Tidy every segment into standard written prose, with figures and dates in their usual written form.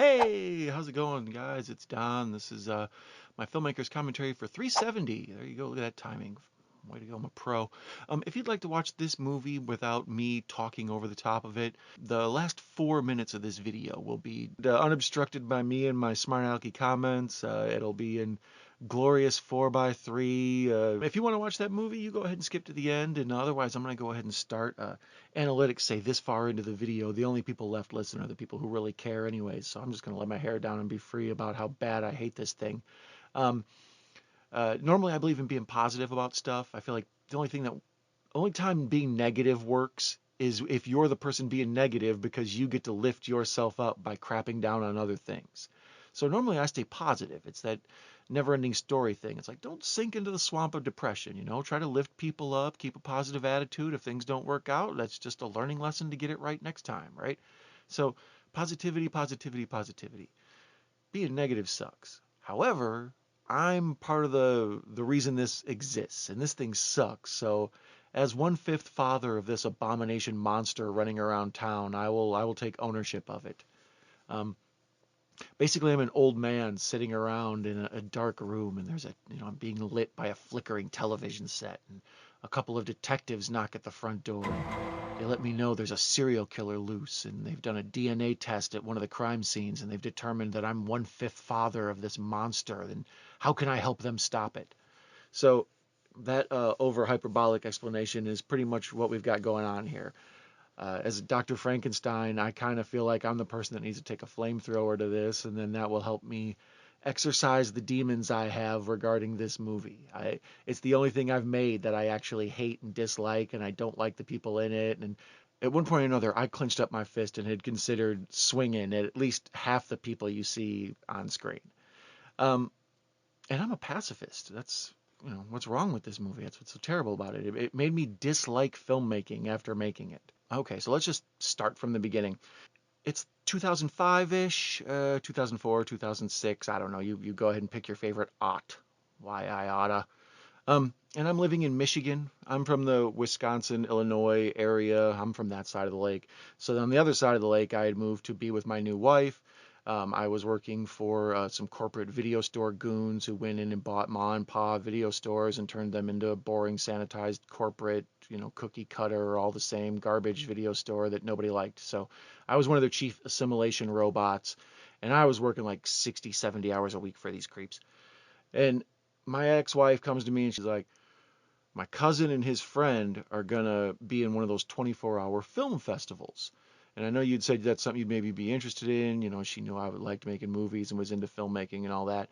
Hey, how's it going, guys? It's Don. This is my filmmaker's commentary for 370. There you go. Look at that timing. Way to go, I'm a pro. If you'd like to watch this movie without me talking over the top of it, the last 4 minutes of this video will be unobstructed by me and my smart-alecky comments. It'll be in glorious 4:3. If you want to watch that movie, you go ahead and skip to the end, and otherwise I'm going to go ahead and start. Analytics say this far into the video, the only people left listening are the people who really care anyways, so I'm just going to let my hair down and be free about how bad I hate this thing. Um, Normally I believe in being positive about stuff. I feel like only time being negative works is if you're the person being negative because you get to lift yourself up by crapping down on other things. So normally I stay positive. It's that never-ending story thing. It's like, don't sink into the swamp of depression, Try to lift people up, keep a positive attitude. If things don't work out, that's just a learning lesson to get it right next time, right? So positivity, positivity, positivity. Being negative sucks. However, I'm part of the reason this exists, and this thing sucks. So as one-fifth father of this abomination monster running around town, I will take ownership of it. Um, Basically, I'm an old man sitting around in a dark room, and I'm being lit by a flickering television set, and a couple of detectives knock at the front door, and they let me know there's a serial killer loose, and they've done a DNA test at one of the crime scenes, and they've determined that I'm one-fifth father of this monster, and how can I help them stop it? So that over hyperbolic explanation is pretty much what we've got going on here. As Dr. Frankenstein, I kind of feel like I'm the person that needs to take a flamethrower to this, and then that will help me exercise the demons I have regarding this movie. It's the only thing I've made that I actually hate and dislike, and I don't like the people in it. And at one point or another, I clenched up my fist and had considered swinging at least half the people you see on screen. Um, and I'm a pacifist. That's what's wrong with this movie. That's what's so terrible about it. It made me dislike filmmaking after making it. Okay, so let's just start from the beginning. It's 2005-ish, 2004, 2006. I don't know. You go ahead and pick your favorite aught. Why I oughta. And I'm living in Michigan. I'm from the Wisconsin, Illinois area. I'm from that side of the lake. So on the other side of the lake, I had moved to be with my new wife. I was working for some corporate video store goons who went in and bought ma and pa video stores and turned them into a boring, sanitized corporate, cookie cutter, all the same garbage video store that nobody liked. So I was one of their chief assimilation robots, and I was working like 60, 70 hours a week for these creeps. And my ex-wife comes to me and she's like, my cousin and his friend are gonna be in one of those 24-hour film festivals. And I know you'd said that's something you'd maybe be interested in. She knew I would like making movies and was into filmmaking and all that.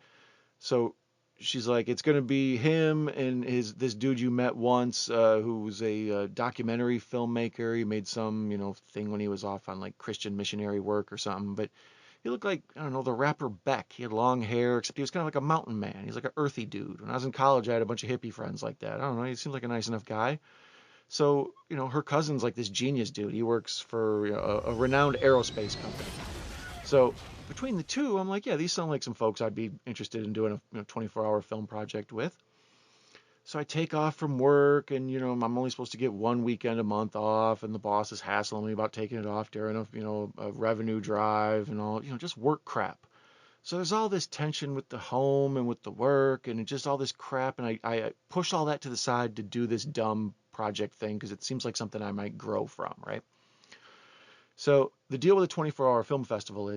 So she's like, it's gonna be him and this dude you met once, who was a documentary filmmaker. He made some, thing when he was off on like Christian missionary work or something. But he looked like, I don't know, the rapper Beck. He had long hair, except he was kind of like a mountain man. He's like an earthy dude. When I was in college, I had a bunch of hippie friends like that. I don't know, he seemed like a nice enough guy. So, her cousin's like this genius dude. He works for a renowned aerospace company. So between the two, I'm like, yeah, these sound like some folks I'd be interested in doing a 24-hour film project with. So I take off from work, and I'm only supposed to get one weekend a month off, and the boss is hassling me about taking it off during a revenue drive and all, just work crap. So there's all this tension with the home and with the work and just all this crap, and I push all that to the side to do this dumb project thing because it seems like something I might grow from, right? So the deal with the 24-hour film festival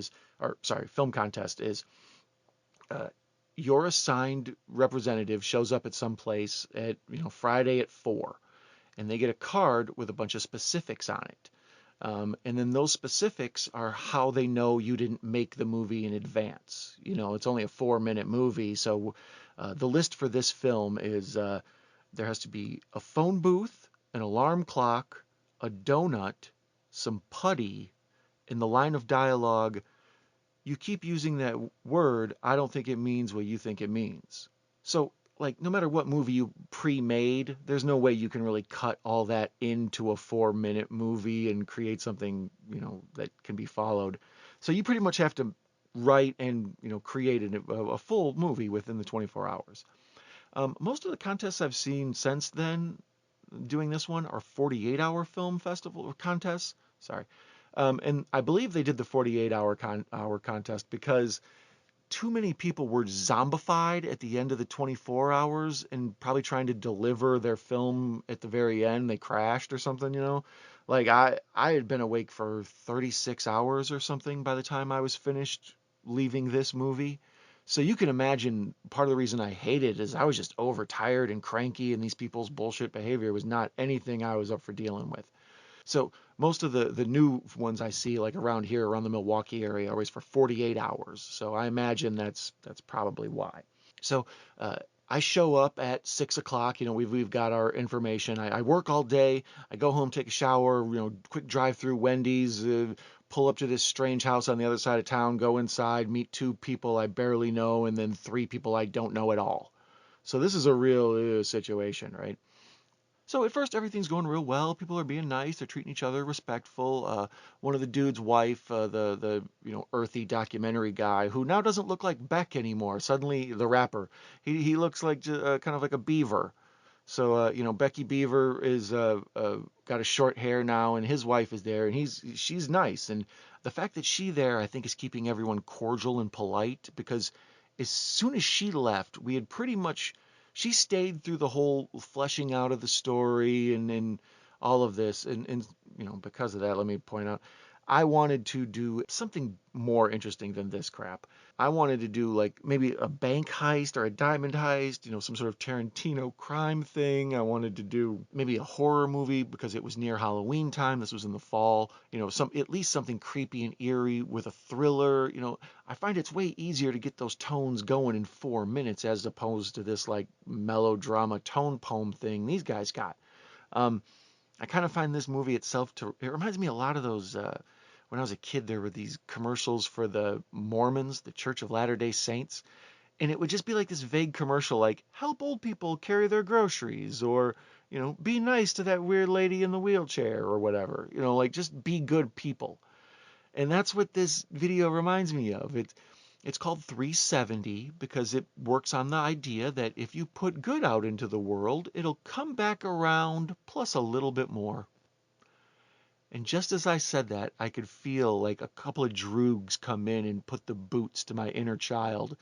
film contest is, uh, your assigned representative shows up at some place at Friday at 4, and they get a card with a bunch of specifics on it. And then those specifics are how they know you didn't make the movie in advance. It's only a 4-minute movie, so the list for this film is, there has to be a phone booth, an alarm clock, a donut, some putty, in the line of dialogue, you keep using that word, I don't think it means what you think it means. So, like, no matter what movie you pre-made, there's no way you can really cut all that into a 4-minute movie and create something, that can be followed. So you pretty much have to write and, create a full movie within the 24 hours. Most of the contests I've seen since then, doing this one, are 48-hour film festival contests. Sorry. And I believe they did the 48-hour contest because too many people were zombified at the end of the 24 hours and probably trying to deliver their film at the very end. They crashed or something, you know? Like I had been awake for 36 hours or something by the time I was finished leaving this movie. So you can imagine part of the reason I hated it is I was just overtired and cranky, and these people's bullshit behavior was not anything I was up for dealing with. So most of the new ones I see like around here, around the Milwaukee area, are always for 48 hours. So I imagine that's probably why. So uh, I show up at 6 o'clock. You know, we've got our information. I work all day. I go home, take a shower. You know, quick drive through Wendy's. Pull up to this strange house on the other side of town. Go inside, meet two people I barely know, and then three people I don't know at all. So this is a real situation, right? So at first everything's going real well. People are being nice. They're treating each other respectful. One of the dude's wife, the earthy documentary guy, who now doesn't look like Beck anymore. Suddenly the rapper, he looks like kind of like a beaver. So Becky Beaver is got a short hair now, and his wife is there, and she's nice. And the fact that she there, I think, is keeping everyone cordial and polite because as soon as she left, we had pretty much she stayed through the whole fleshing out of the story and all of this, and because of that, let me point out. I wanted to do something more interesting than this crap. I wanted to do like maybe a bank heist or a diamond heist, some sort of Tarantino crime thing. I wanted to do maybe a horror movie because it was near Halloween time. This was in the fall. Some at least something creepy and eerie with a thriller. I find it's way easier to get those tones going in 4 minutes as opposed to this like melodrama tone poem thing these guys got. Um, I kind of find this movie itself it reminds me a lot of those when I was a kid there were these commercials for the Mormons, the Church of Latter-day Saints, and it would just be like this vague commercial like help old people carry their groceries or be nice to that weird lady in the wheelchair or whatever. Like just be good people. And that's what this video reminds me of. It's called 370 because it works on the idea that if you put good out into the world, it'll come back around plus a little bit more. And just as I said that, I could feel like a couple of droogs come in and put the boots to my inner child.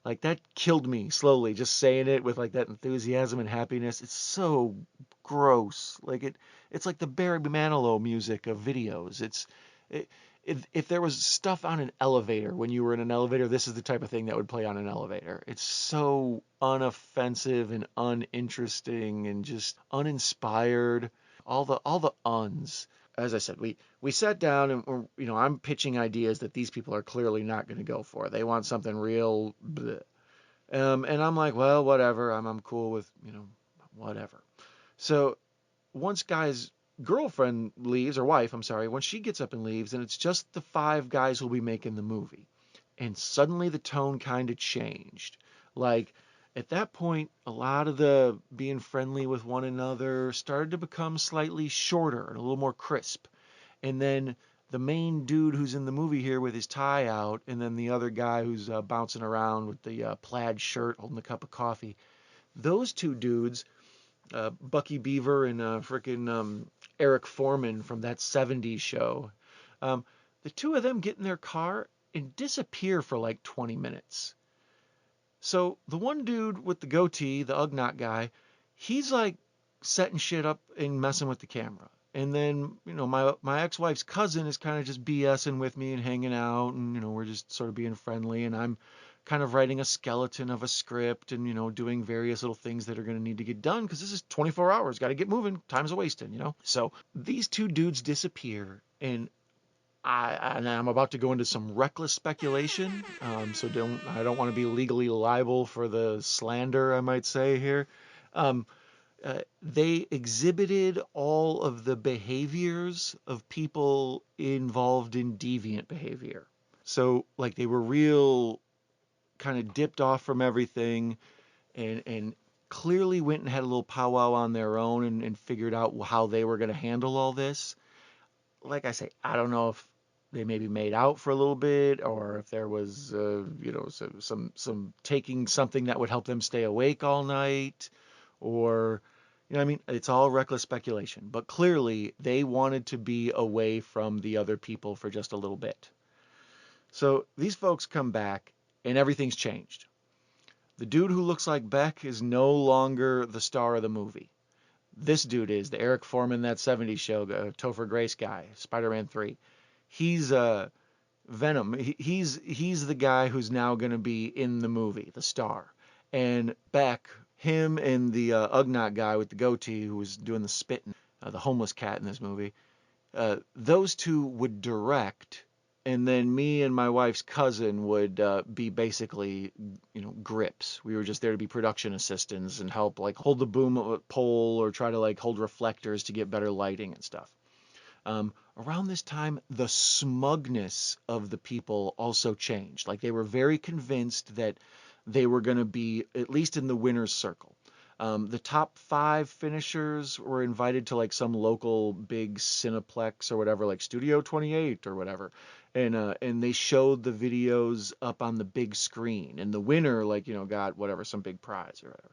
Like that killed me slowly, just saying it with like that enthusiasm and happiness. It's so gross. Like it's like the Barry Manilow music of videos. It, if there was stuff on an elevator, when you were in an elevator, this is the type of thing that would play on an elevator. It's so unoffensive and uninteresting and just uninspired. All the uns. As I said, we sat down and I'm pitching ideas that these people are clearly not going to go for. They want something real, bleh. And I'm like, well, whatever. I'm cool with whatever. So once guy's girlfriend leaves, or wife, I'm sorry, once she gets up and leaves, and it's just the five guys who'll be making the movie. And suddenly the tone kind of changed. Like at that point, a lot of the being friendly with one another started to become slightly shorter and a little more crisp. And then the main dude who's in the movie here with his tie out, and then the other guy who's bouncing around with the plaid shirt holding a cup of coffee. Those two dudes, Bucky Beaver and frickin' Eric Foreman from that 70s show, um, the two of them get in their car and disappear for like 20 minutes. So the one dude with the goatee, the Ugnaught guy, he's like setting shit up and messing with the camera. And then, my ex-wife's cousin is kind of just BSing with me and hanging out, and we're just sort of being friendly, and I'm kind of writing a skeleton of a script and doing various little things that are going to need to get done because this is 24 hours, got to get moving, time's a wasting. So these two dudes disappear, and I'm about to go into some reckless speculation, so I don't want to be legally liable for the slander I might say here. Um, they exhibited all of the behaviors of people involved in deviant behavior. So like they were real kind of dipped off from everything and clearly went and had a little powwow on their own and figured out how they were going to handle all this. Like I say, I don't know if they maybe made out for a little bit, or if there was, some taking something that would help them stay awake all night, or You know what I mean? It's all reckless speculation, but clearly they wanted to be away from the other people for just a little bit. So these folks come back and everything's changed. The dude who looks like Beck is no longer the star of the movie. This dude is the Eric Foreman, that '70s show, Topher Grace guy, Spider-Man 3. He's Venom. He's the guy who's now going to be in the movie, the star. And Beck, him and the Ugnaught guy with the goatee who was doing the spitting, the homeless cat in this movie, those two would direct, and then me and my wife's cousin would be basically, grips. We were just there to be production assistants and help like hold the boom pole or try to like hold reflectors to get better lighting and stuff. Around this time, the smugness of the people also changed. Like they were very convinced that they were going to be at least in the winner's circle. The top 5 finishers were invited to like some local big Cineplex or whatever, like Studio 28 or whatever, and they showed the videos up on the big screen, and the winner like got whatever, some big prize or whatever.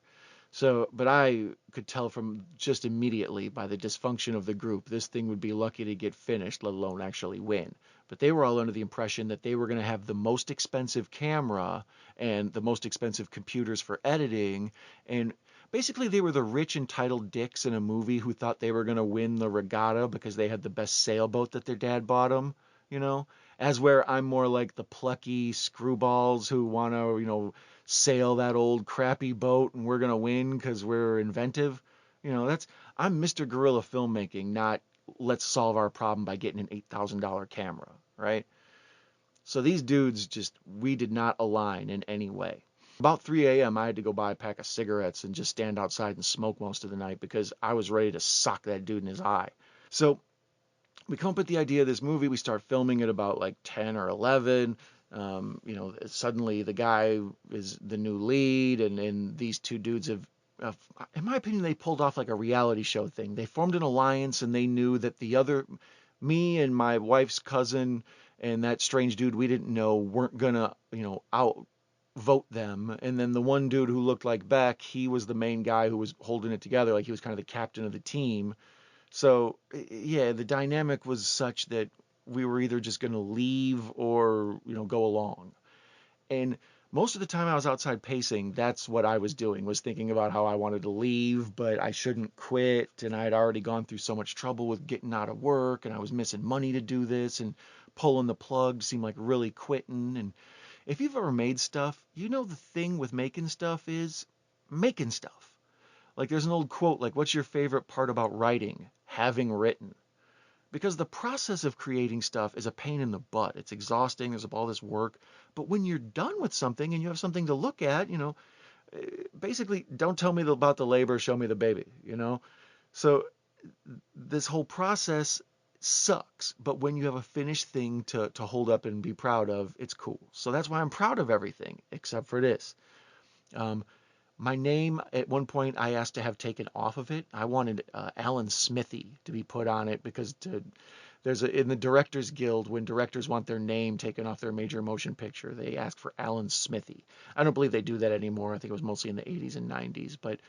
So, but I could tell from just immediately by the dysfunction of the group, this thing would be lucky to get finished, let alone actually win. But they were all under the impression that they were going to have the most expensive camera and the most expensive computers for editing. And basically, they were the rich, entitled dicks in a movie who thought they were going to win the regatta because they had the best sailboat that their dad bought them, you know? As where I'm more like the plucky screwballs who want to, sail that old crappy boat and we're going to win because we're inventive. I'm Mr. Guerrilla filmmaking, not let's solve our problem by getting an $8,000 camera, right? So these dudes we did not align in any way. About 3 a.m., I had to go buy a pack of cigarettes and just stand outside and smoke most of the night because I was ready to sock that dude in his eye. So we come up with the idea of this movie. We start filming at about like 10 or 11. Suddenly the guy is the new lead, and these two dudes have, in my opinion, they pulled off like a reality show thing. They formed an alliance, and they knew that me and my wife's cousin and that strange dude we didn't know weren't gonna, outvote them. And then the one dude who looked like Beck, he was the main guy who was holding it together, like he was kind of the captain of the team. So yeah, the dynamic was such that we were either just going to leave or, go along. And most of the time I was outside pacing, that's what I was doing, was thinking about how I wanted to leave, but I shouldn't quit. And I had already gone through so much trouble with getting out of work, and I was missing money to do this, and pulling the plug seemed like really quitting. And if you've ever made stuff, the thing with making stuff is making stuff. Like there's an old quote, like, what's your favorite part about writing? Having written. Because the process of creating stuff is a pain in the butt. It's exhausting. There's all this work. But when you're done with something and you have something to look at, basically, don't tell me about the labor, show me the baby. So this whole process sucks. But when you have a finished thing to hold up and be proud of, it's cool. So that's why I'm proud of everything except for this. My name, at one point, I asked to have taken off of it. I wanted Alan Smithy to be put on it because in the Directors Guild, when directors want their name taken off their major motion picture, they ask for Alan Smithy. I don't believe they do that anymore. I think it was mostly in the 80s and 90s. But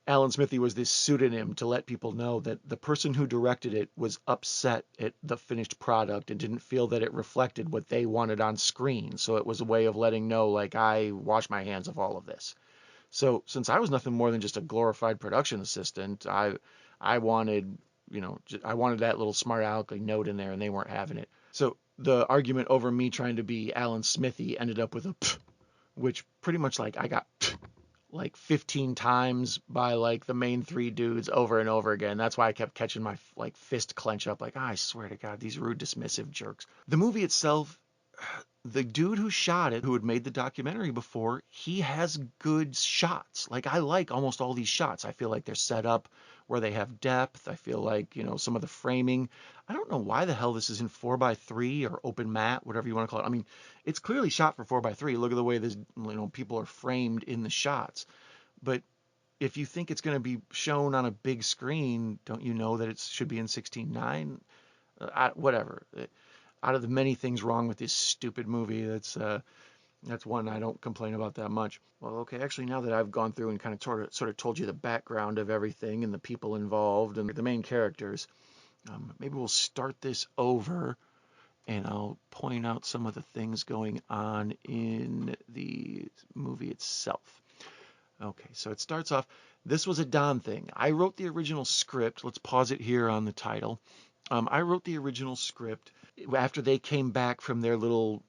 Alan Smithy was this pseudonym to let people know that the person who directed it was upset at the finished product and didn't feel that it reflected what they wanted on screen. So it was a way of letting know, like, I wash my hands of all of this. So since I was nothing more than just a glorified production assistant, I wanted, I wanted that little smart-alecky note in there, and they weren't having it. So the argument over me trying to be Alan Smithy ended up with a pff, which pretty much like I got pff, like 15 times by like the main 3 dudes over and over again. That's why I kept catching my like fist clench up, like, I swear to God, these rude, dismissive jerks. The movie itself, the dude who shot it, who had made the documentary before, he has good shots. Like, I like almost all these shots. I feel like they're set up where they have depth. I feel like, some of the framing. I don't know why the hell this is in 4:3 or open matte, whatever you want to call it. I mean, it's clearly shot for 4:3. Look at the way this, people are framed in the shots. But if you think it's going to be shown on a big screen, don't you know that it should be in 16:9? Whatever. Out of the many things wrong with this stupid movie, that's That's one I don't complain about that much. Well, okay, actually, now that I've gone through and kind of sort of told you the background of everything and the people involved and the main characters, maybe we'll start this over and I'll point out some of the things going on in the movie itself. Okay, so it starts off. This was a Don thing. I wrote the original script. Let's pause it here on the title. I wrote the original script after they came back from their little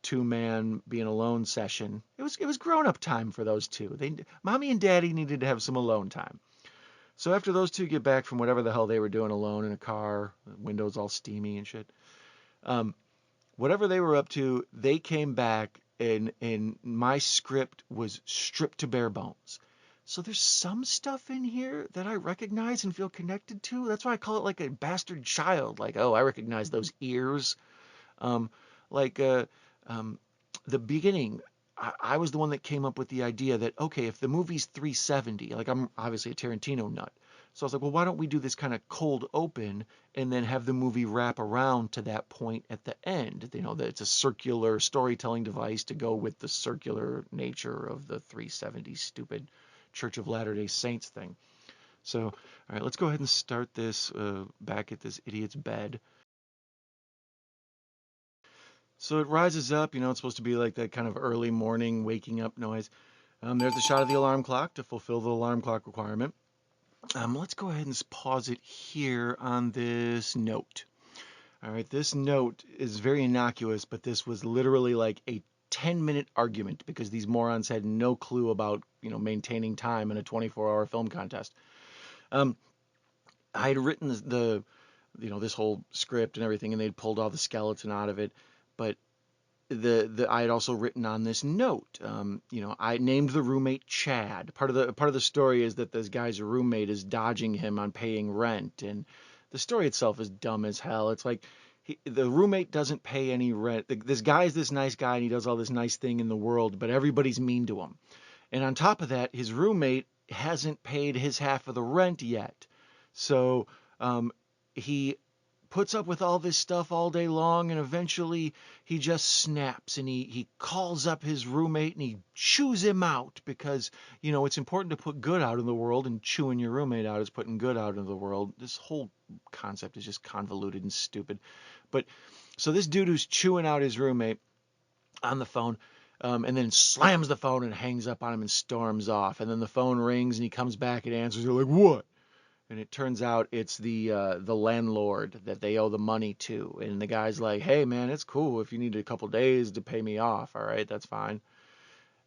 two-man being alone session. It was grown-up time for those two. Mommy and Daddy needed to have some alone time. So after those two get back from whatever the hell they were doing alone in a car, windows all steamy and shit, um, whatever they were up to, they came back and my script was stripped to bare bones. So there's some stuff in here that I recognize and feel connected to. That's why I call it like a bastard child. Like, oh, I recognize those ears. Um, like um, the beginning, I was the one that came up with the idea that, okay, if the movie's 370, like I'm obviously a Tarantino nut. So I was like, well, why don't we do this kind of cold open and then have the movie wrap around to that point at the end? You know, that it's a circular storytelling device to go with the circular nature of the 370 stupid Church of Latter-day Saints thing. So, all right, let's go ahead and start this back at this idiot's bed. So it rises up, it's supposed to be like that kind of early morning waking up noise. There's the shot of the alarm clock to fulfill the alarm clock requirement. Let's go ahead and pause it here on this note. All right, this note is very innocuous, but this was literally like a 10-minute argument because these morons had no clue about, maintaining time in a 24-hour film contest. I had written this whole script and everything, and they'd pulled all the skeleton out of it, but I had also written on this note, I named the roommate Chad. Part of the story is that this guy's roommate is dodging him on paying rent, and the story itself is dumb as hell. It's like the roommate doesn't pay any rent. This guy's this nice guy and he does all this nice thing in the world, but everybody's mean to him. And on top of that, his roommate hasn't paid his half of the rent yet. So he puts up with all this stuff all day long, and eventually he just snaps and he calls up his roommate and he chews him out because, it's important to put good out in the world, and chewing your roommate out is putting good out into the world. This whole concept is just convoluted and stupid. But so this dude who's chewing out his roommate on the phone, and then slams the phone and hangs up on him and storms off. And then the phone rings and he comes back and answers. They're like, what? And it turns out it's the landlord that they owe the money to. And the guy's like, hey, man, it's cool. If you need a couple days to pay me off, all right, that's fine.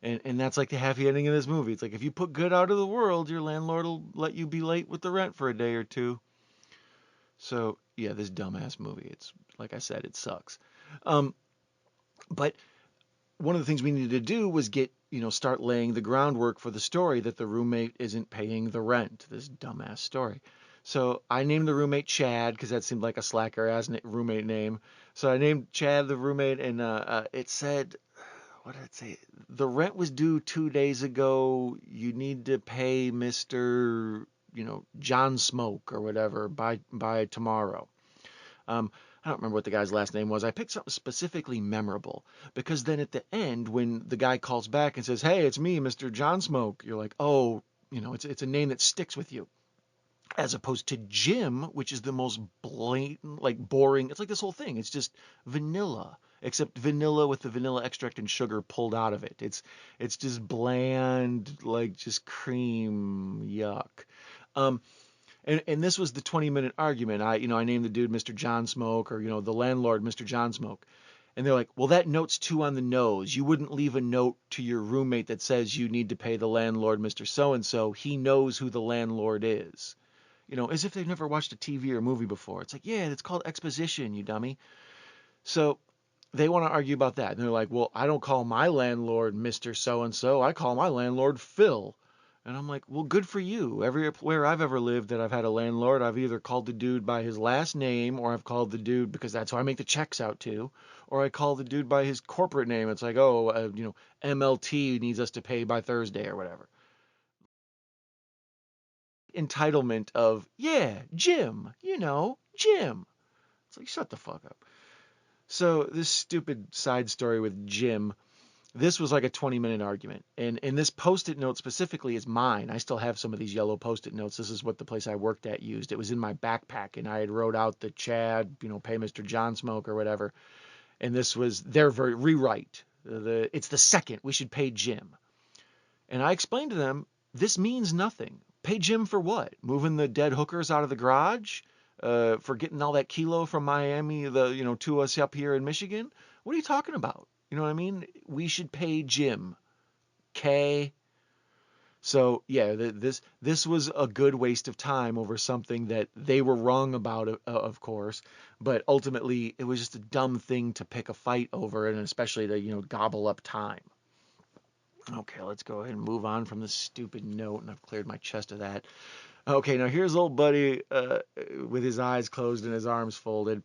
And that's like the happy ending of this movie. It's like, if you put good out of the world, your landlord will let you be late with the rent for a day or two. So, yeah, this dumbass movie, it's like I said, it sucks. But one of the things we needed to do was start laying the groundwork for the story that the roommate isn't paying the rent, this dumbass story. So I named the roommate Chad because that seemed like a slacker ass roommate name. So I named Chad the roommate, and it said, what did it say? The rent was due 2 days ago. You need to pay Mr. John Smoke or whatever by tomorrow. I don't remember what the guy's last name was. I picked something specifically memorable because then at the end, when the guy calls back and says, hey, it's me, Mr. John Smoke, you're like, oh, it's a name that sticks with you. As opposed to Jim, which is the most blatant, like boring. It's like this whole thing. It's just vanilla, except vanilla with the vanilla extract and sugar pulled out of it. It's just bland, like just cream, yuck. And this was the 20-minute argument. I named the dude Mr. John Smoke, or, the landlord Mr. John Smoke. And they're like, well, that note's too on the nose. You wouldn't leave a note to your roommate that says you need to pay the landlord Mr. So-and-so. He knows who the landlord is. As if they've never watched a TV or movie before. It's like, yeah, it's called exposition, you dummy. So they want to argue about that. And they're like, well, I don't call my landlord Mr. So-and-so. I call my landlord Phil. And I'm like, well, good for you. Everywhere I've ever lived that I've had a landlord, I've either called the dude by his last name, or I've called the dude because that's who I make the checks out to, or I call the dude by his corporate name. It's like, oh, MLT needs us to pay by Thursday or whatever. Entitlement of, yeah, Jim, Jim. It's like, shut the fuck up. So this stupid side story with Jim, This was like a 20-minute argument. And this Post-it note specifically is mine. I still have some of these yellow Post-it notes. This is what the place I worked at used. It was in my backpack, and I had wrote out the Chad, pay Mr. John Smoke or whatever. And this was their rewrite. It's the second. We should pay Jim. And I explained to them, this means nothing. Pay Jim for what? Moving the dead hookers out of the garage? For getting all that kilo from Miami, to us up here in Michigan? What are you talking about? You know what I mean? We should pay Jim. Okay? So yeah, this was a good waste of time over something that they were wrong about, of course, but ultimately it was just a dumb thing to pick a fight over, and especially to gobble up time. Okay, let's go ahead and move on from this stupid note, and I've cleared my chest of that. Okay, now here's old buddy with his eyes closed and his arms folded.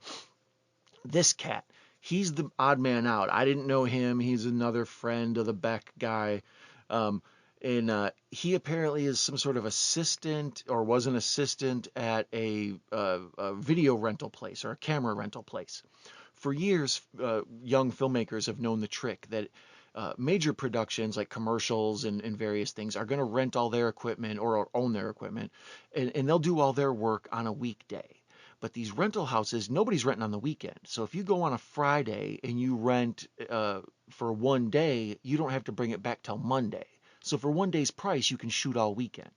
This cat, he's the odd man out. I didn't know him. He's another friend of the Beck guy. And he apparently is some sort of assistant, or was an assistant at a video rental place or a camera rental place. For years, young filmmakers have known the trick that major productions like commercials and various things are going to rent all their equipment or own their equipment, and they'll do all their work on a weekday. But these rental houses, nobody's renting on the weekend. So if you go on a Friday and you rent for one day, you don't have to bring it back till Monday. So for one day's price, you can shoot all weekend.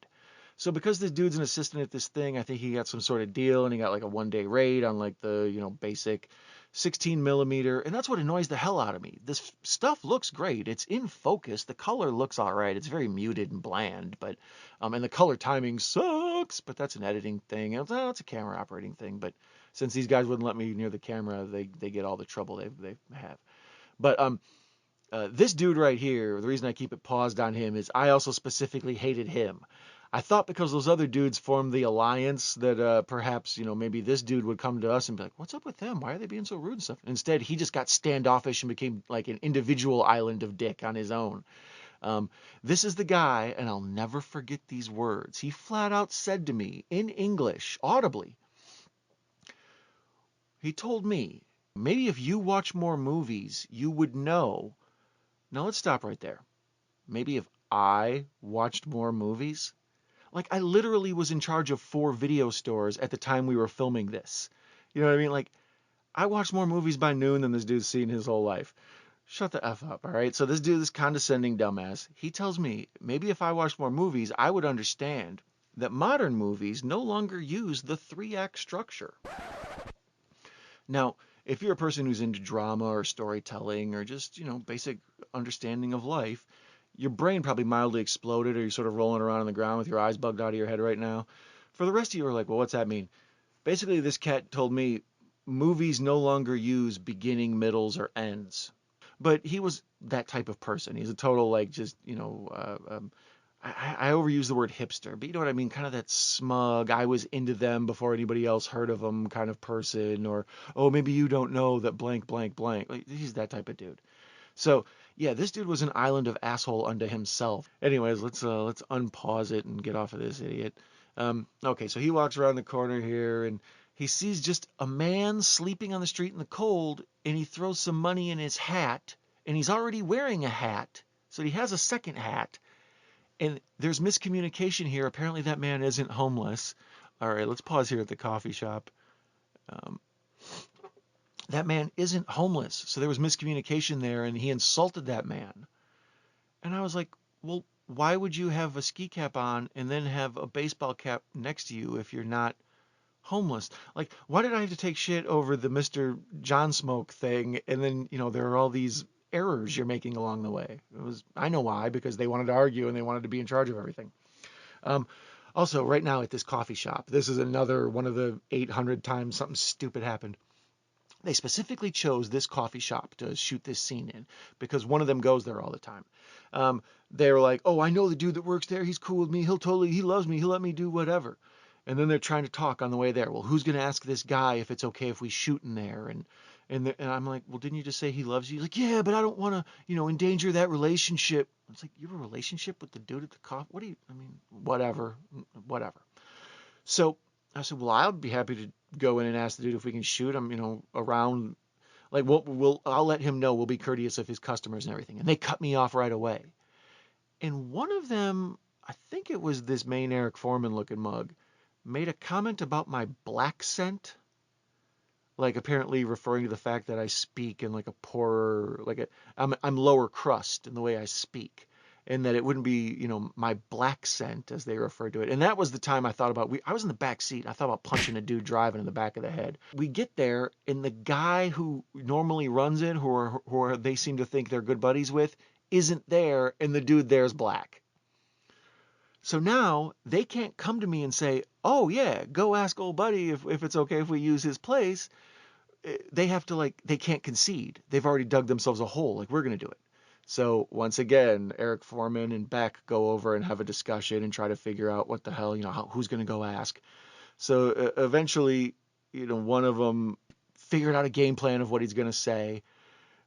So because this dude's an assistant at this thing, I think he got some sort of deal, and he got like a one-day rate on like the basic 16 millimeter, and that's what annoys the hell out of me. This stuff looks great. It's in focus. The color looks all right. It's very muted and bland, but and the color timing sucks. But that's an editing thing. It's a camera operating thing. But since these guys wouldn't let me near the camera, they get all the trouble they have. But this dude right here, the reason I keep it paused on him is I also specifically hated him. I thought because those other dudes formed the alliance that perhaps, maybe this dude would come to us and be like, what's up with them? Why are they being so rude and stuff? Instead, he just got standoffish and became like an individual island of dick on his own. This is the guy, and I'll never forget these words. He flat out said to me in English, audibly, he told me, maybe if you watch more movies, you would know. Now let's stop right there. Maybe if I watched more movies? Like, I literally was in charge of 4 video stores at the time we were filming this. You know what I mean? Like, I watched more movies by noon than this dude's seen his whole life. Shut the F up, all right? So this dude, this condescending dumbass, he tells me, maybe if I watched more movies, I would understand that modern movies no longer use the 3-act structure. Now, if you're a person who's into drama or storytelling or just, basic understanding of life, your brain probably mildly exploded, or you're sort of rolling around on the ground with your eyes bugged out of your head right now. For the rest of you are like, well, what's that mean? Basically, this cat told me movies no longer use beginning, middles, or ends. But he was that type of person. He's a total, like, just, I overuse the word hipster, but you know what I mean? Kind of that smug, I was into them before anybody else heard of them kind of person, or, oh, maybe you don't know that blank, blank, blank. Like, he's that type of dude. So, yeah, this dude was an island of asshole unto himself. Anyways, let's unpause it and get off of this idiot. Okay, so he walks around the corner here, and he sees just a man sleeping on the street in the cold, and he throws some money in his hat, and he's already wearing a hat, so he has a second hat. And there's miscommunication here. Apparently that man isn't homeless. All right, let's pause here at the coffee shop. That man isn't homeless. So there was miscommunication there, and he insulted that man. And I was like, well, why would you have a ski cap on and then have a baseball cap next to you if you're not homeless? Like, why did I have to take shit over the Mr. John Smoke thing, and then, there are all these errors you're making along the way? I know why, because they wanted to argue and they wanted to be in charge of everything. Also, right now at this coffee shop, this is another one of the 800 times something stupid happened. They specifically chose this coffee shop to shoot this scene in because one of them goes there all the time. They were like, oh, I know the dude that works there. He's cool with me. He loves me. He'll let me do whatever. And then they're trying to talk on the way there. Well, who's going to ask this guy if it's okay if we shoot in there? And I'm like, well, didn't you just say he loves you? He's like, yeah, but I don't want to, endanger that relationship. It's like, you have a relationship with the dude at the coffee? Whatever. So I said, well, I'll be happy to go in and ask the dude if we can shoot him, around Like, I'll let him know. We'll be courteous of his customers and everything. And they cut me off right away. And one of them, I think it was this main Eric Foreman looking mug, made a comment about my black scent, like apparently referring to the fact that I speak in like a poorer, I'm lower crust in the way I speak, and that it wouldn't be, my black scent as they referred to it. And that was the time I thought about, I was in the back seat. I thought about punching a dude driving in the back of the head. We get there, and the guy who normally runs it, who they seem to think they're good buddies with, isn't there, and the dude there's black. So now they can't come to me and say, "Oh yeah, go ask old buddy if it's okay if we use his place." They have to they can't concede. They've already dug themselves a hole. Like, we're going to do it. So once again, Eric Foreman and Beck go over and have a discussion and try to figure out what the hell, who's going to go ask. So eventually, one of them figured out a game plan of what he's going to say.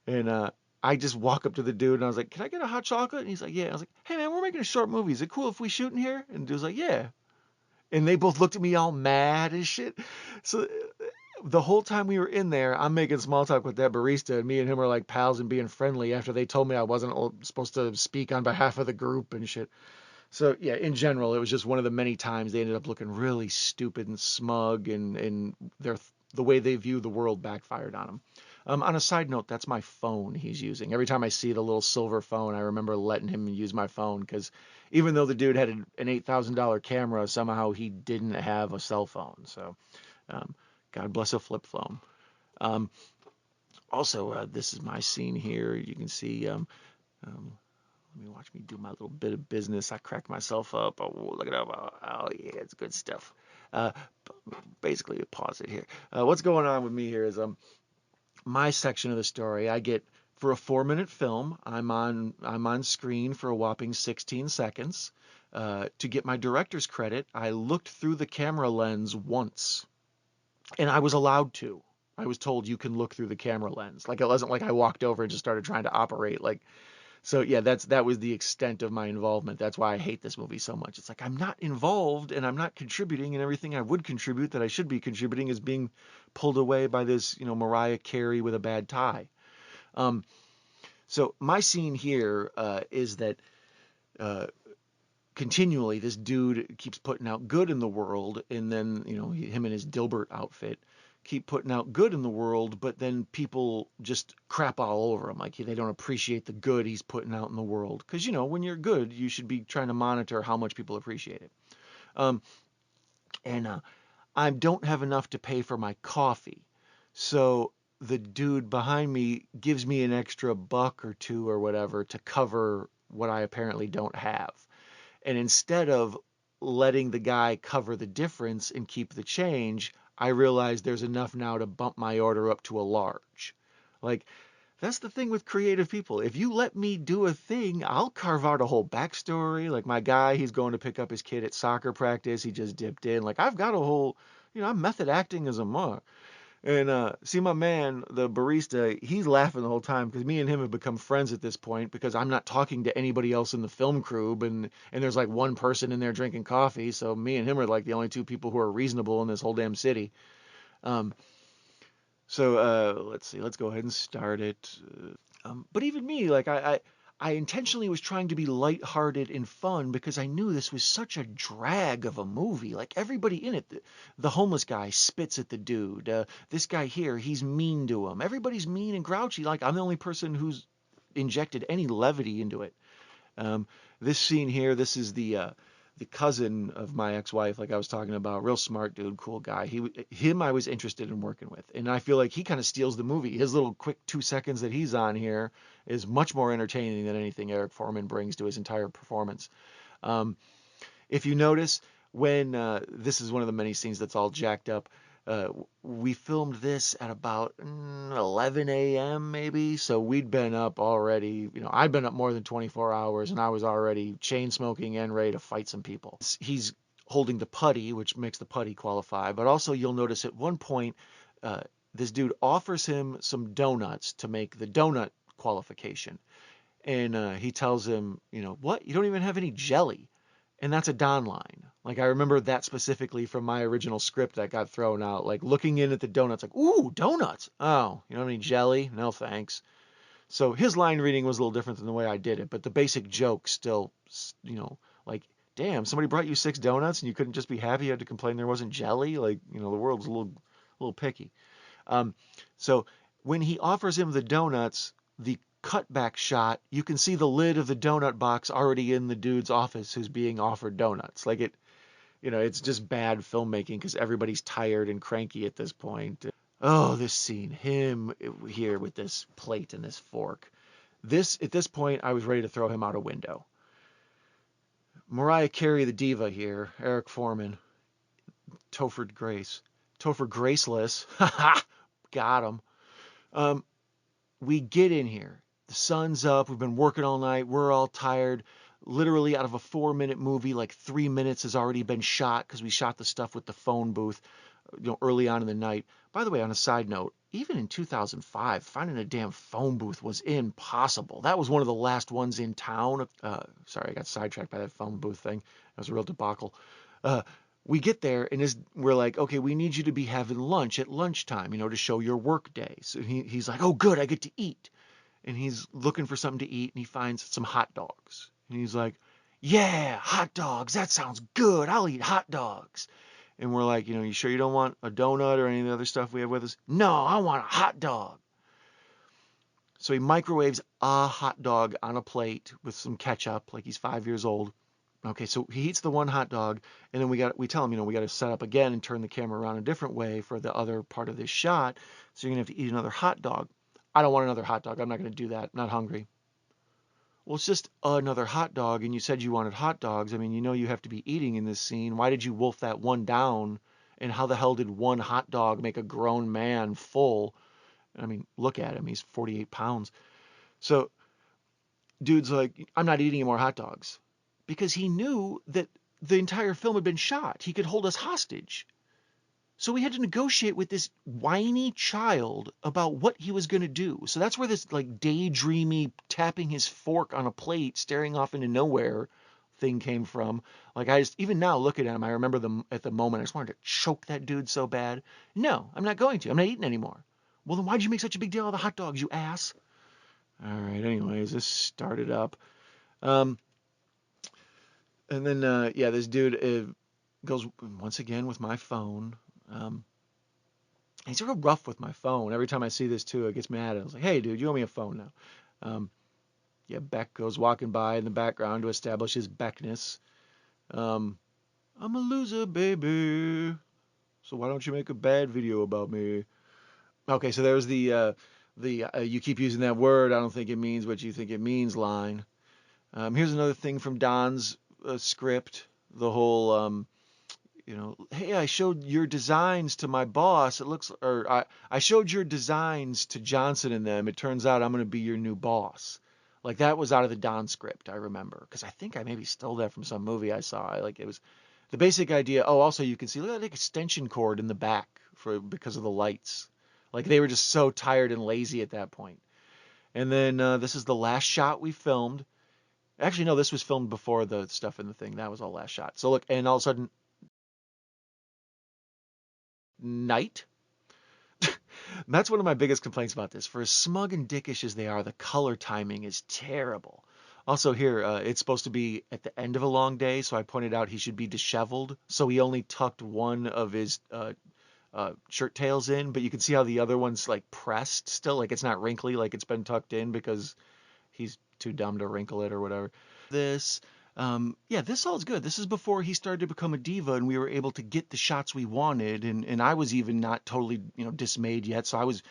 And I just walk up to the dude and I was like, "Can I get a hot chocolate?" And he's like, "Yeah." I was like, "Hey man, we're making a short movie. Is it cool if we shoot in here?" And the dude's like, "Yeah." And they both looked at me all mad as shit. So the whole time we were in there, I'm making small talk with that barista, and me and him are like pals and being friendly after they told me I wasn't supposed to speak on behalf of the group and shit. So yeah, in general, it was just one of the many times they ended up looking really stupid and smug, and the way they view the world backfired on them. On a side note, that's my phone he's using. Every time I see the little silver phone, I remember letting him use my phone, because even though the dude had an $8,000 camera, somehow he didn't have a cell phone. So um, God bless a flip phone. Um, Also, this is my scene here. You can see, let me watch me do my little bit of business. I crack myself up. Oh, look it up. Oh yeah, it's good stuff. Uh, Basically, pause it here. What's going on with me here is my section of the story. I get, for a 4-minute film, I'm on screen for a whopping 16 seconds. To get my director's credit, I looked through the camera lens once, and I was allowed to. I was told you can look through the camera lens. Like, it wasn't like I walked over and just started trying to operate. Like, so yeah, that was the extent of my involvement. That's why I hate this movie so much. It's like I'm not involved and I'm not contributing, and everything I would contribute that I should be contributing is being pulled away by this, Mariah Carey with a bad tie. Um, so my scene here is that uh, continually this dude keeps putting out good in the world, and then him in his Dilbert outfit keep putting out good in the world, but then people just crap all over him. Like, they don't appreciate the good he's putting out in the world, because when you're good, you should be trying to monitor how much people appreciate it. Um, and I don't have enough to pay for my coffee, so the dude behind me gives me an extra buck or two or whatever to cover what I apparently don't have. And instead of letting the guy cover the difference and keep the change, I realize there's enough now to bump my order up to a large. Like, that's the thing with creative people. If you let me do a thing, I'll carve out a whole backstory. Like, my guy, he's going to pick up his kid at soccer practice. He just dipped in. Like, I've got a whole, I'm method acting as a monk. And see, my man, the barista, he's laughing the whole time, because me and him have become friends at this point, because I'm not talking to anybody else in the film crew, and there's like one person in there drinking coffee, so me and him are like the only two people who are reasonable in this whole damn city. Um, so let's see, let's go ahead and start it. But even me, like I intentionally was trying to be lighthearted and fun, because I knew this was such a drag of a movie. Like, everybody in it, the homeless guy spits at the dude. This guy here, he's mean to him. Everybody's mean and grouchy. Like, I'm the only person who's injected any levity into it. Um, this scene here, this is the cousin of my ex-wife, like I was talking about, real smart dude, cool guy. Him I was interested in working with, and I feel like he kind of steals the movie. His little quick 2 seconds that he's on here is much more entertaining than anything Eric Foreman brings to his entire performance. Um, if you notice, when this is one of the many scenes that's all jacked up. Uh, we filmed this at about 11 a.m. maybe, so we'd been up already. I'd been up more than 24 hours, and I was already chain smoking and ready to fight some people. He's holding the putty, which makes the putty qualify, but also you'll notice at one point, this dude offers him some donuts to make the donut qualification, and he tells him, "What? You don't even have any jelly." And that's a Don line. Like I remember that specifically from my original script that got thrown out. Like looking in at the donuts, like, ooh, donuts. Oh, you don't have any jelly? No, thanks. So his line reading was a little different than the way I did it, but the basic joke still, like, damn, somebody brought you 6 donuts and you couldn't just be happy you had to complain there wasn't jelly? Like, the world's a little picky. Um, so when he offers him the donuts, the cutback shot, you can see the lid of the donut box already in the dude's office who's being offered donuts. Like it's just bad filmmaking because everybody's tired and cranky at this point. Oh, this scene, him here with this plate and this fork. At this point, I was ready to throw him out a window. Mariah Carey, the diva here, Eric Foreman, Topher Grace, Topher Graceless, haha, got him. Um, we get in here. The sun's up. We've been working all night. We're all tired. Literally, out of a 4-minute movie, like 3 minutes has already been shot because we shot the stuff with the phone booth, early on in the night. By the way, on a side note, even in 2005, finding a damn phone booth was impossible. That was one of the last ones in town. Sorry, I got sidetracked by that phone booth thing. That was a real debacle. Uh, we get there and we're like, okay, we need you to be having lunch at lunchtime, to show your work day. So he's like, oh, good, I get to eat. And he's looking for something to eat and he finds some hot dogs. And he's like, yeah, hot dogs. That sounds good. I'll eat hot dogs. And we're like, you sure you don't want a donut or any of the other stuff we have with us? No, I want a hot dog. So he microwaves a hot dog on a plate with some ketchup, like he's 5 years old. Okay, so he eats the one hot dog, and then we tell him, we got to set up again and turn the camera around a different way for the other part of this shot. So you're gonna have to eat another hot dog. I don't want another hot dog. I'm not gonna do that. I'm not hungry. Well, it's just another hot dog, and you said you wanted hot dogs. I mean, you have to be eating in this scene. Why did you wolf that one down? And how the hell did one hot dog make a grown man full? I mean, look at him. He's 48 pounds. So, dude's like, I'm not eating any more hot dogs. Because he knew that the entire film had been shot. He could hold us hostage. So we had to negotiate with this whiny child about what he was going to do. So that's where this like daydreamy tapping his fork on a plate, staring off into nowhere thing came from. Like even now looking at him, I remember at the moment, I just wanted to choke that dude so bad. No, I'm not going to. I'm not eating anymore. Well, then why'd you make such a big deal of the hot dogs, you ass? All right. Anyways, this started up. And then, this dude goes once again with my phone. He's real rough with my phone. Every time I see this too, it gets mad. I was like, hey, dude, you owe me a phone now. Beck goes walking by in the background to establish his Beckness. I'm a loser, baby. So why don't you make a bad video about me? Okay, so there's the you keep using that word. I don't think it means what you think it means line. Here's another thing from Don's script. The whole hey, I showed your designs to my boss. I showed your designs to Johnson and them. It turns out I'm going to be your new boss. Like that was out of the Don script, I remember, because I think I maybe stole that from some movie I saw. Like it was the basic idea. Oh, also you can see look at the extension cord in the back because of the lights. Like they were just so tired and lazy at that point. And then this is the last shot we filmed. Actually, no, this was filmed before the stuff in the thing. That was all last shot. So look, and all of a sudden, night. That's one of my biggest complaints about this. For as smug and dickish as they are, the color timing is terrible. Also here, it's supposed to be at the end of a long day, so I pointed out he should be disheveled. So he only tucked one of his shirt tails in, but you can see how the other one's like pressed still, like it's not wrinkly, like it's been tucked in because he's too dumb to wrinkle it or whatever. This all is good. This is before he started to become a diva and we were able to get the shots we wanted. And I was even not totally, dismayed yet. So I was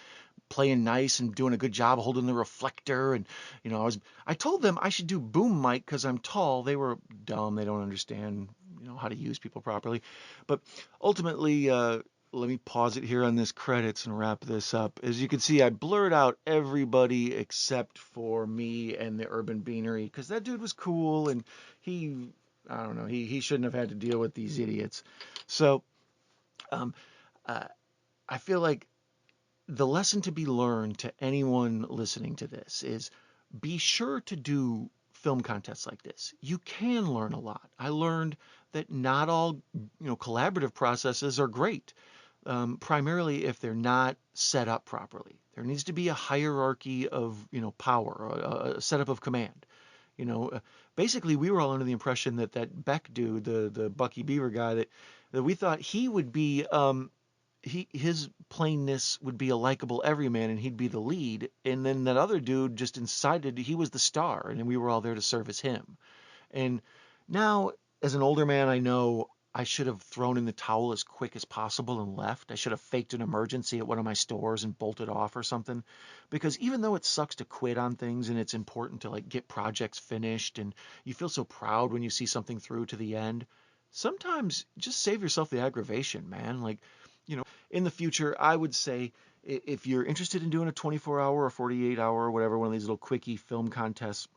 playing nice and doing a good job holding the reflector. And, I told them I should do boom mic because I'm tall. They were dumb. They don't understand, how to use people properly. But ultimately, let me pause it here on this credits and wrap this up. As you can see, I blurred out everybody except for me and the Urban Beanery because that dude was cool and I don't know, he shouldn't have had to deal with these idiots. So I feel like the lesson to be learned to anyone listening to this is be sure to do film contests like this. You can learn a lot. I learned that not all, collaborative processes are great, primarily if they're not set up properly. There needs to be a hierarchy of, power, a setup of command. You know, uh, Basically, we were all under the impression that Beck dude, the Bucky Beaver guy, that we thought he would be, his plainness would be a likable everyman and he'd be the lead, and then that other dude just decided he was the star, and we were all there to service him. And now, as an older man, I know I should have thrown in the towel as quick as possible and left. I should have faked an emergency at one of my stores and bolted off or something. Because even though it sucks to quit on things and it's important to like get projects finished and you feel so proud when you see something through to the end, sometimes just save yourself the aggravation, man. Like, in the future, I would say if you're interested in doing a 24-hour or 48-hour or whatever, one of these little quickie film contests,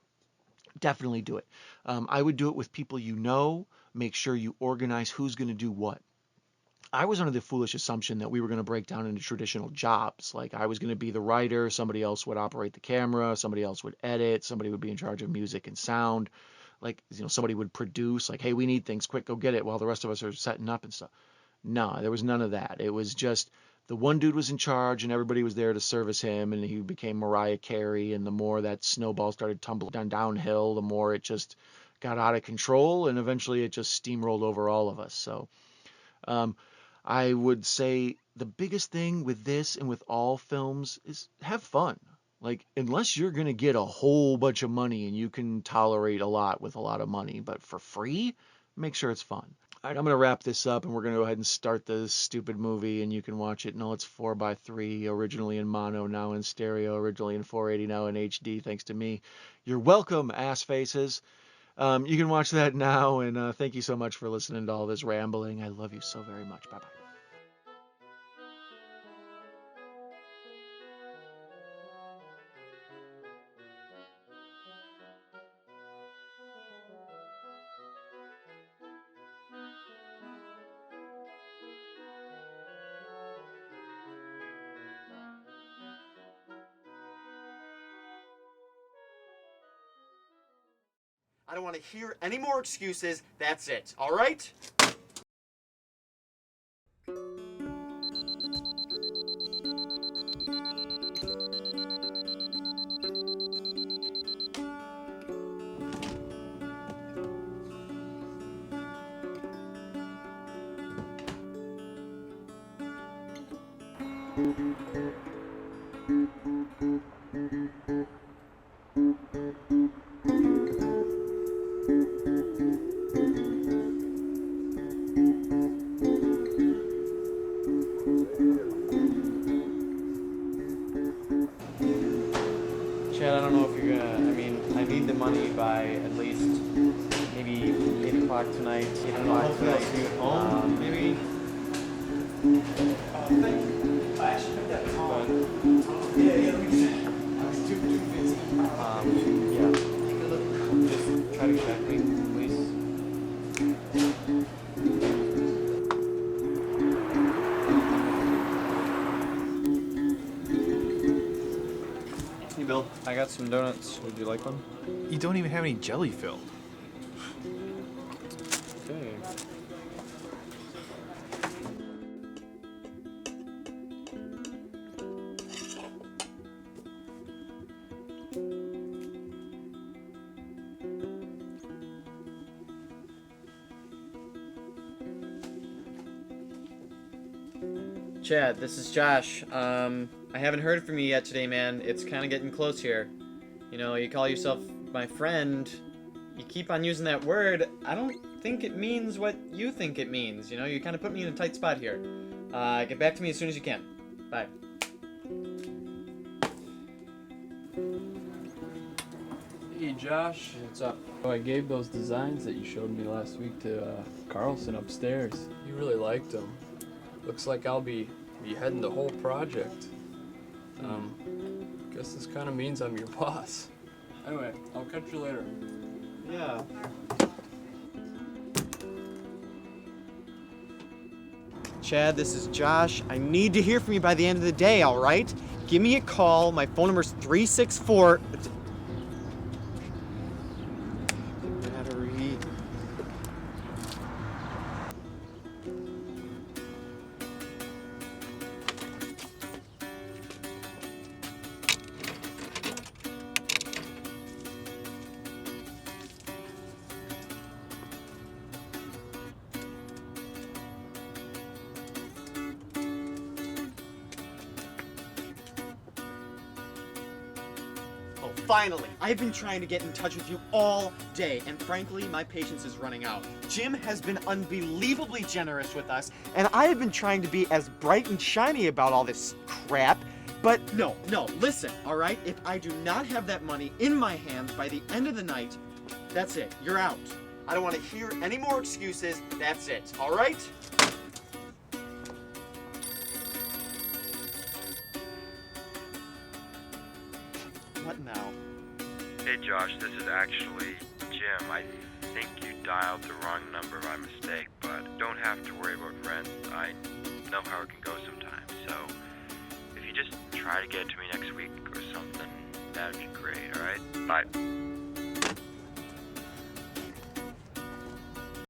definitely do it. I would do it with people you know. Make sure you organize who's going to do what. I was under the foolish assumption that we were going to break down into traditional jobs. Like I was going to be the writer, somebody else would operate the camera, somebody else would edit, somebody would be in charge of music and sound. Like, somebody would produce, like, hey, we need things, quick, go get it, while the rest of us are setting up and stuff. No, there was none of that. It was just the one dude was in charge and everybody was there to service him, and he became Mariah Carey, and the more that snowball started tumbling downhill, the more it just got out of control, and eventually it just steamrolled over all of us. So um, I would say the biggest thing with this and with all films is have fun. Like, unless you're going to get a whole bunch of money and you can tolerate a lot with a lot of money, but for free, make sure it's fun. All right, I'm going to wrap this up and we're going to go ahead and start this stupid movie and you can watch it. No, it's 4:3, originally in mono, now in stereo, originally in 480, now in HD, thanks to me. You're welcome, ass faces. You can watch that now, and thank you so much for listening to all this rambling. I love you so very much. Bye-bye. I don't want to hear any more excuses. That's it. All right? Chad, I don't know if you're gonna, I need the money by at least maybe 8 o'clock tonight, 8 o'clock tonight. Maybe. I actually picked that phone. Yeah, I was too busy. Yeah. Take a look. Just try to get back to me, please. Hey, Bill. I got some donuts. Would you like one? You don't even have any jelly filled. Okay. Chad, this is Josh. I haven't heard from you yet today, man. It's kind of getting close here. You know, you call yourself my friend. You keep on using that word. I don't think it means what you think it means. You know, you kind of put me in a tight spot here. Get back to me as soon as you can. Bye. Hey Josh, What's up? I gave those designs that you showed me last week to Carlson upstairs. He really liked them. Looks like I'll be heading the whole project. Guess this kind of means I'm your boss. Anyway, I'll catch you later. Yeah. Chad, this is Josh. I need to hear from you by the end of the day, all right? Give me a call. My phone number's 364. Finally! I've been trying to get in touch with you all day, and frankly, my patience is running out. Jim has been unbelievably generous with us, and I have been trying to be as bright and shiny about all this crap, but no, listen, alright? If I do not have that money in my hands by the end of the night, that's it. You're out. I don't want to hear any more excuses. That's it, alright? What now? Hey Josh, this is actually Jim. I think you dialed the wrong number by mistake, but don't have to worry about rent. I know how it can go sometimes, so if you just try to get to me next week or something, that'd be great, alright? Bye.